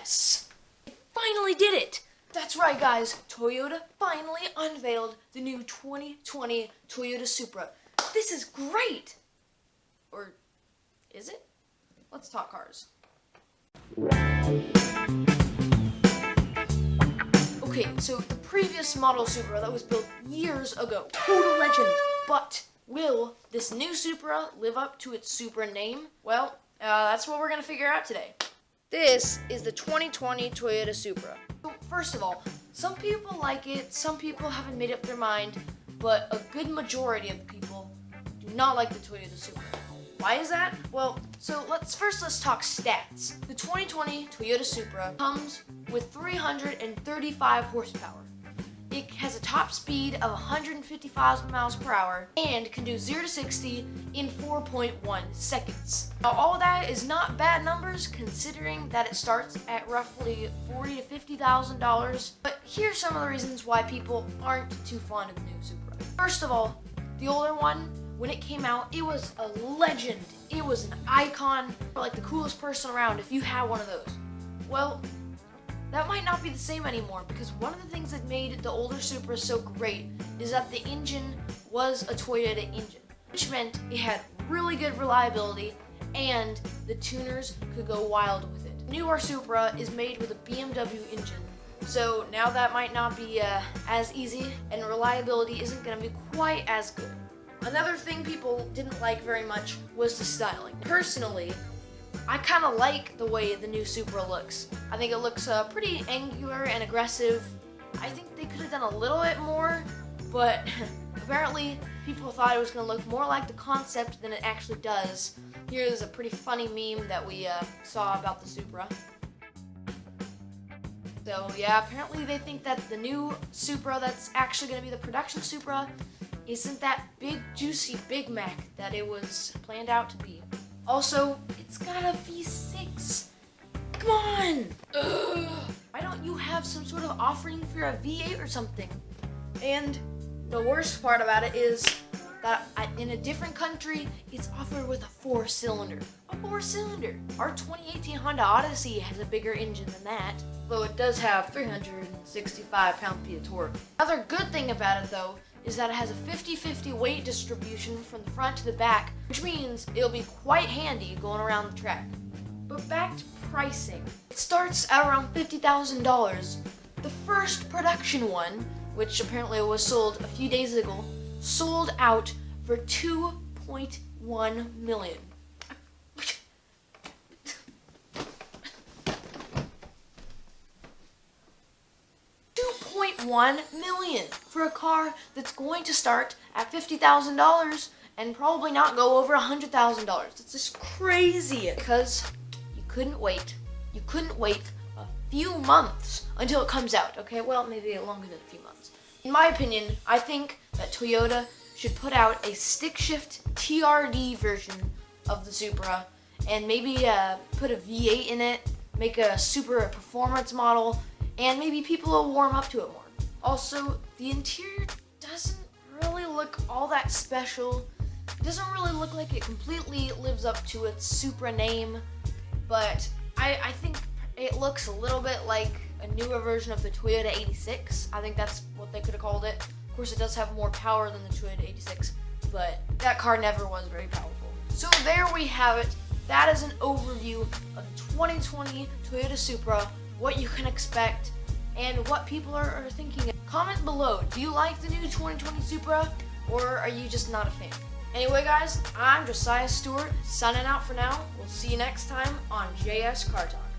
Yes! It finally did it! That's right, guys. Toyota finally unveiled the new 2020 Toyota Supra. This is great! Or is it? Let's talk cars. Okay, so the previous model Supra that was built years ago, total legend. But will this new Supra live up to its Supra name? Well, that's what we're gonna figure out today. This is the 2020 Toyota Supra. So first of all, some people like it, some people haven't made up their mind, but a good majority of the people do not like the Toyota Supra. Why is that? Well, so let's talk stats. The 2020 Toyota Supra comes with 335 horsepower. It has a top speed of 155 miles per hour and can do 0 to 60 in 4.1 seconds. Now, all that is not bad numbers considering that it starts at roughly $40,000 to $50,000. But here's some of the reasons why people aren't too fond of the new Supra. First of all, the older one, when it came out, it was a legend. It was an icon, like the coolest person around if you had one of those. Well, that might not be the same anymore because one of the things that made the older Supra so great is that the engine was a Toyota engine, which meant it had really good reliability and the tuners could go wild with it. The newer Supra is made with a BMW engine, so now that might not be as easy and reliability isn't going to be quite as good. Another thing people didn't like very much was the styling. Personally, I kind of like the way the new Supra looks. I think it looks pretty angular and aggressive. I think they could have done a little bit more, but apparently people thought it was going to look more like the concept than it actually does. Here's a pretty funny meme that we saw about the Supra. So yeah, apparently they think that the new Supra that's actually going to be the production Supra isn't that big, juicy Big Mac that it was planned out to be. Also, it's got a V6. Come on! Ugh. Why don't you have some sort of offering for a V8 or something? And the worst part about it is that in a different country, it's offered with a 4-cylinder. A 4-cylinder! Our 2018 Honda Odyssey has a bigger engine than that, though it does have 365 pound-feet of torque. Another good thing about it, though, is that it has a 50-50 weight distribution from the front to the back, which means it'll be quite handy going around the track. But back to pricing. It starts at around $50,000. The first production one, which apparently was sold a few days ago, sold out for $2.1 million. $1 million for a car that's going to start at $50,000 and probably not go over $100,000. It's just crazy because you couldn't wait. You couldn't wait a few months until it comes out. Okay, well, maybe longer than a few months. In my opinion, I think that Toyota should put out a stick shift TRD version of the Supra and maybe put a V8 in it, make a super performance model, and maybe people will warm up to it more. Also, the interior doesn't really look all that special. It doesn't really look like it completely lives up to its Supra name, but I think it looks a little bit like a newer version of the Toyota 86. I think that's what they could have called it. Of course, it does have more power than the Toyota 86, but that car never was very powerful. So there we have it. That is an overview of the 2020 Toyota Supra, what you can expect, and what people are thinking. Comment below, do you like the new 2020 Supra, or are you just not a fan? Anyway guys, I'm Josiah Stewart, signing out for now. We'll see you next time on JS Car Talk.